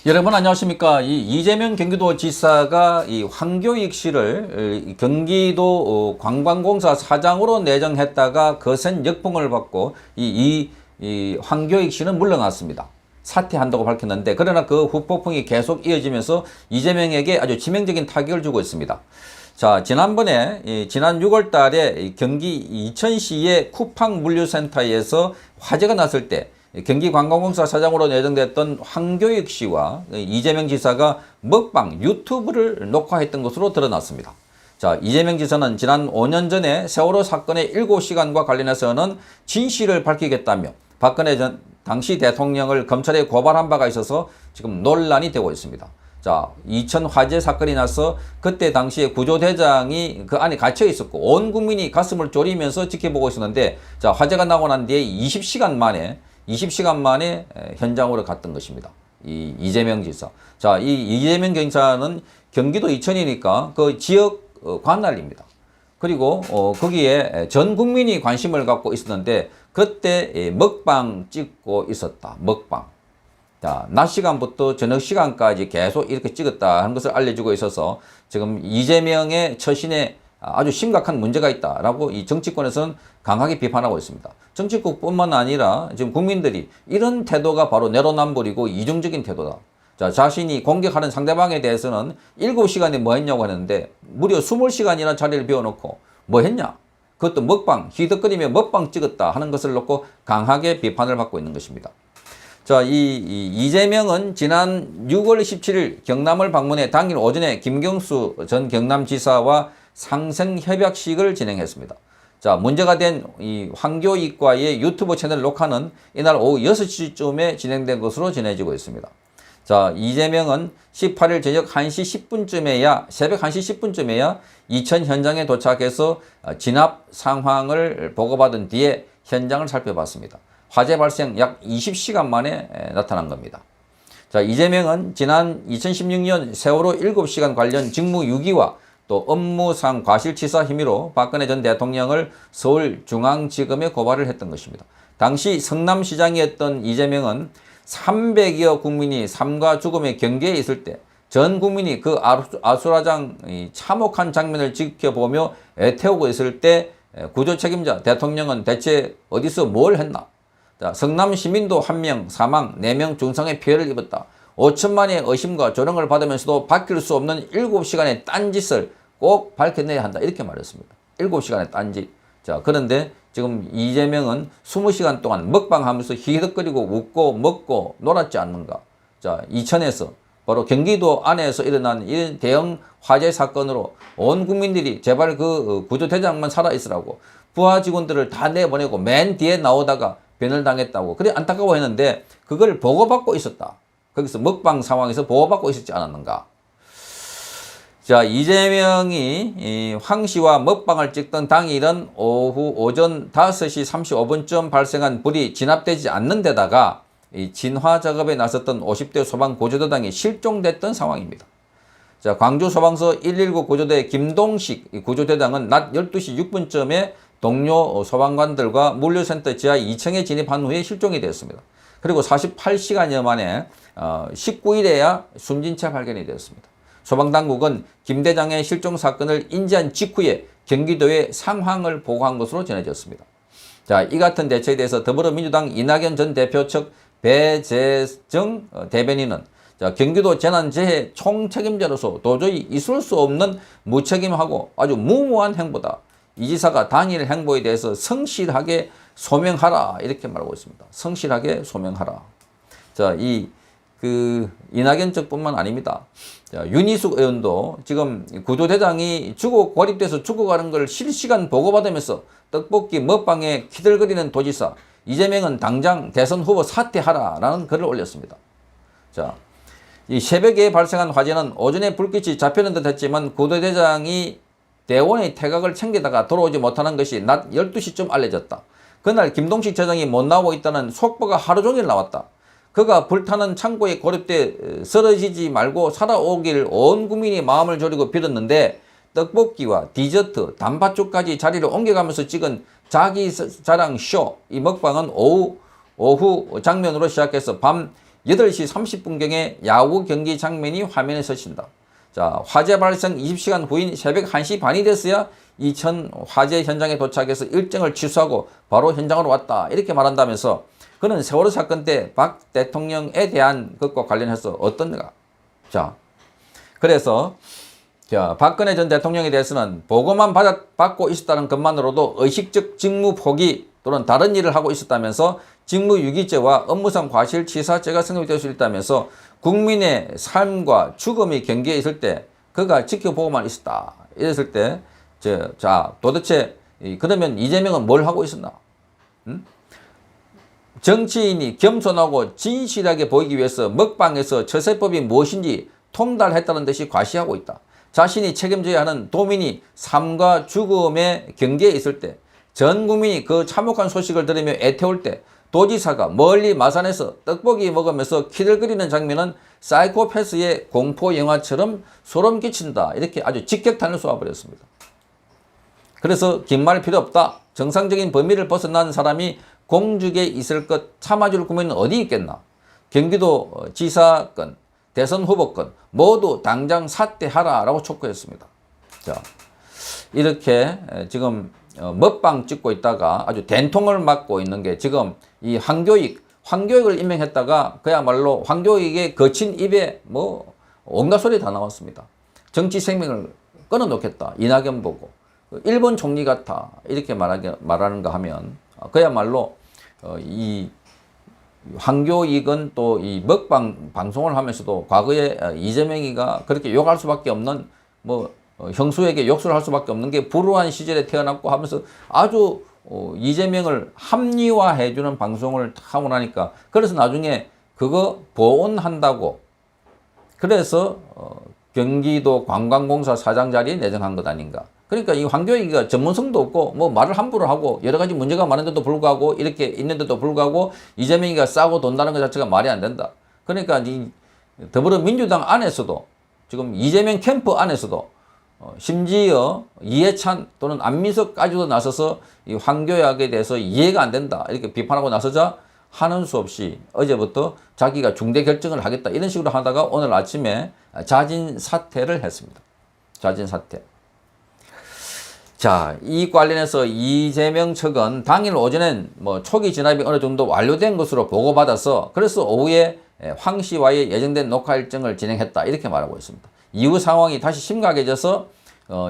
여러분 안녕하십니까? 이 이재명 경기도지사가 이 황교익 씨를 경기도 관광공사 사장으로 내정했다가 거센 역풍을 받고 이 황교익 씨는 물러났습니다. 사퇴한다고 밝혔는데, 그러나 그 후폭풍이 계속 이어지면서 이재명에게 아주 치명적인 타격을 주고 있습니다. 자, 지난번에 지난 6월 달에 경기 이천시의 쿠팡 물류센터에서 화재가 났을 때 경기관광공사 사장으로 내정됐던 황교익 씨와 이재명 지사가 먹방 유튜브를 녹화했던 것으로 드러났습니다. 자, 이재명 지사는 지난 5년 전에 세월호 사건의 7시간과 관련해서는 진실을 밝히겠다며 박근혜 전 당시 대통령을 검찰에 고발한 바가 있어서 지금 논란이 되고 있습니다. 자, 이천 화재 사건이 나서 그때 당시에 구조대장이 그 안에 갇혀 있었고 온 국민이 가슴을 졸이면서 지켜보고 있었는데, 자, 화재가 나고 난 뒤에 20시간 만에 현장으로 갔던 것입니다. 이 이재명 지사. 자, 이 이재명 경사는 경기도 이천이니까 그 지역 관할입니다. 그리고 거기에 전 국민이 관심을 갖고 있었는데 그때 먹방 찍고 있었다. 먹방. 자, 낮 시간부터 저녁 시간까지 계속 이렇게 찍었다 하는 것을 알려주고 있어서 지금 이재명의 처신에 아주 심각한 문제가 있다라고 이 정치권에서는 강하게 비판하고 있습니다. 정치권뿐만 아니라 지금 국민들이 이런 태도가 바로 내로남불이고 이중적인 태도다. 자, 자신이 공격하는 상대방에 대해서는 7시간에 뭐 했냐고 하는데 무려 20시간이나 자리를 비워놓고 뭐 했냐? 그것도 먹방, 히덕거리며 먹방 찍었다 하는 것을 놓고 강하게 비판을 받고 있는 것입니다. 자, 이재명은 지난 6월 17일 경남을 방문해 당일 오전에 김경수 전 경남지사와 상생협약식을 진행했습니다. 자, 문제가 된 이 황교익과의 유튜브 채널 녹화는 이날 오후 6시쯤에 진행된 것으로 전해지고 있습니다. 자, 이재명은 18일 저녁 1시 10분쯤에야, 새벽 1시 10분쯤에야 이천 현장에 도착해서 진압 상황을 보고받은 뒤에 현장을 살펴봤습니다. 화재 발생 약 20시간 만에 나타난 겁니다. 자, 이재명은 지난 2016년 세월호 7시간 관련 직무유기와 또 업무상 과실치사 혐의로 박근혜 전 대통령을 서울중앙지검에 고발을 했던 것입니다. 당시 성남시장이었던 이재명은 300여 국민이 삶과 죽음의 경계에 있을 때 전 국민이 그 아수라장 참혹한 장면을 지켜보며 애태우고 있을 때 구조 책임자 대통령은 대체 어디서 뭘 했나? 자, 성남 시민도 1명 사망, 4명 중상의 피해를 입었다. 5천만의 의심과 조롱을 받으면서도 밝힐 수 없는 7시간의 딴짓을 꼭 밝혀내야 한다. 이렇게 말했습니다. 7시간의 딴짓. 자, 그런데 지금 이재명은 20시간 동안 먹방하면서 히덕거리고 웃고 먹고 놀았지 않는가. 자, 이천에서 바로 경기도 안에서 일어난 이 대형 화재 사건으로 온 국민들이 제발 그 구조대장만 살아있으라고 부하 직원들을 다 내보내고 맨 뒤에 나오다가 변을 당했다고 그래 안타까워했는데 그걸 보고받고 있었다. 거기서 먹방 상황에서 보고받고 있었지 않았는가. 자, 이재명이 황 씨와 먹방을 찍던 당일은 오전 5시 35분쯤 발생한 불이 진압되지 않는 데다가 이 진화 작업에 나섰던 50대 소방 구조대장이 실종됐던 상황입니다. 자, 광주 소방서 119 구조대 김동식 구조대장은 낮 12시 6분쯤에 동료 소방관들과 물류센터 지하 2층에 진입한 후에 실종이 되었습니다. 그리고 48시간여 만에 19일에야 숨진 채 발견이 되었습니다. 소방당국은 김 대장의 실종 사건을 인지한 직후에 경기도에 상황을 보고한 것으로 전해졌습니다. 자, 이 같은 대처에 대해서 더불어민주당 이낙연 전 대표 측 배재정 대변인은 자, 경기도 재난재해 총책임자로서 도저히 있을 수 없는 무책임하고 아주 무모한 행보다. 이 지사가 당일 행보에 대해서 성실하게 소명하라 이렇게 말하고 있습니다. 성실하게 소명하라. 자, 이낙연 측뿐만 아닙니다. 자, 윤희숙 의원도 지금 구조대장이 고립돼서 죽어가는 걸 실시간 보고받으면서 떡볶이 먹방에 키들거리는 도지사 이재명은 당장 대선 후보 사퇴하라라는 글을 올렸습니다. 자, 이 새벽에 발생한 화재는 오전에 불빛이 잡히는 듯 했지만 구조대장이 대원의 태각을 챙기다가 돌아오지 못하는 것이 낮 12시쯤 알려졌다. 그날 김동식 차장이 못 나오고 있다는 속보가 하루 종일 나왔다. 그가 불타는 창고에 고립돼 쓰러지지 말고 살아오길 온 국민이 마음을 졸이고 빌었는데 떡볶이와 디저트, 단팥죽까지 자리를 옮겨가면서 찍은 자기 자랑 쇼, 이 먹방은 오후 장면으로 시작해서 밤 8시 30분경에 야구 경기 장면이 화면에 서신다. 자, 화재 발생 20시간 후인 새벽 1시 반이 됐어야 이천 화재 현장에 도착해서 일정을 취소하고 바로 현장으로 왔다. 이렇게 말한다면서 그는 세월호 사건 때 박 대통령에 대한 것과 관련해서 어떤가? 자, 그래서 박근혜 전 대통령에 대해서는 보고만 받고 있었다는 것만으로도 의식적 직무 포기 또는 다른 일을 하고 있었다면서 직무유기죄와 업무상 과실치사죄가 성립될 수 있다면서 국민의 삶과 죽음이 경계에 있을 때 그가 지켜보고만 있었다. 이랬을 때 자, 도대체 그러면 이재명은 뭘 하고 있었나? 정치인이 겸손하고 진실하게 보이기 위해서 먹방에서 처세법이 무엇인지 통달했다는 듯이 과시하고 있다. 자신이 책임져야 하는 도민이 삶과 죽음의 경계에 있을 때, 전 국민이 그 참혹한 소식을 들으며 애태울 때 도지사가 멀리 마산에서 떡볶이 먹으면서 키들거리는 장면은 사이코패스의 공포 영화처럼 소름 끼친다. 이렇게 아주 직격탄을 쏘아버렸습니다. 그래서 긴 말 필요 없다. 정상적인 범위를 벗어난 사람이 공직에 있을 것 참아줄 국민은 어디 있겠나. 경기도 지사건, 대선 후보건 모두 당장 사퇴하라라고 촉구했습니다. 자, 이렇게 지금 먹방 찍고 있다가 아주 된통을 맞고 있는 게 지금 이 황교익을 임명했다가 그야말로 황교익의 거친 입에 뭐 온갖 소리 다 나왔습니다. 정치 생명을 끊어놓겠다. 이낙연 보고 일본 총리 같아 이렇게 말하는가 하면 그야말로 이 황교익은 또 이 먹방 방송을 하면서도 과거에 이재명이가 그렇게 욕할 수밖에 없는 뭐 형수에게 욕설을 할 수밖에 없는 게 불우한 시절에 태어났고 하면서 아주 이재명을 합리화해주는 방송을 하고 나니까 그래서 나중에 그거 보온한다고 그래서 경기도 관광공사 사장 자리에 내정한 것 아닌가. 그러니까 이 황교익이가 전문성도 없고 뭐 말을 함부로 하고 여러 가지 문제가 많은데도 불구하고 이렇게 있는데도 불구하고 이재명이가 싸고 돈다는 것 자체가 말이 안 된다. 그러니까 이 더불어민주당 안에서도 지금 이재명 캠프 안에서도 심지어 이해찬 또는 안민석까지도 나서서 이 황교익에 대해서 이해가 안 된다. 이렇게 비판하고 나서자 하는 수 없이 어제부터 자기가 중대 결정을 하겠다. 이런 식으로 하다가 오늘 아침에 자진 사퇴를 했습니다. 자진 사퇴. 자, 이 관련해서 이재명 측은 당일 오전엔 뭐 초기 진압이 어느 정도 완료된 것으로 보고받아서 그래서 오후에 황 씨와의 예정된 녹화 일정을 진행했다. 이렇게 말하고 있습니다. 이후 상황이 다시 심각해져서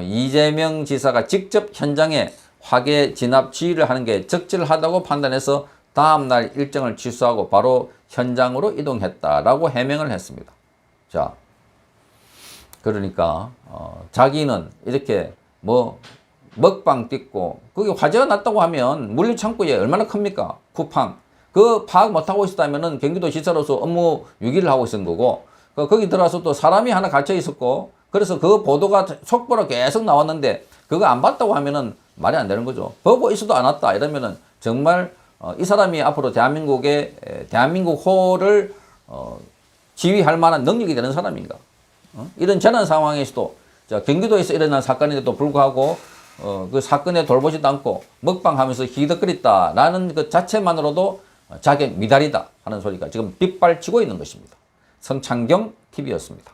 이재명 지사가 직접 현장에 화계 진압 지휘를 하는 게 적절하다고 판단해서 다음날 일정을 취소하고 바로 현장으로 이동했다라고 해명을 했습니다. 자, 그러니까 자기는 이렇게 뭐 먹방 찍고 그게 화재가 났다고 하면 물류창고에 얼마나 큽니까? 쿠팡. 그 파악 못하고 있었다면은 경기도지사로서 업무 유기를 하고 있었던 거고 거기 들어와서 또 사람이 하나 갇혀 있었고 그래서 그 보도가 속보로 계속 나왔는데 그거 안 봤다고 하면은 말이 안 되는 거죠. 보고 있어도 안 왔다 이러면은 정말 이 사람이 앞으로 대한민국 호를 지휘할 만한 능력이 되는 사람인가? 이런 재난 상황에서도 경기도에서 일어난 사건인데도 불구하고 그 사건에 돌보지도 않고 먹방하면서 히덕거렸다라는 그 자체만으로도 자격 미달이다 하는 소리가 지금 빗발치고 있는 것입니다. 성창경 TV였습니다.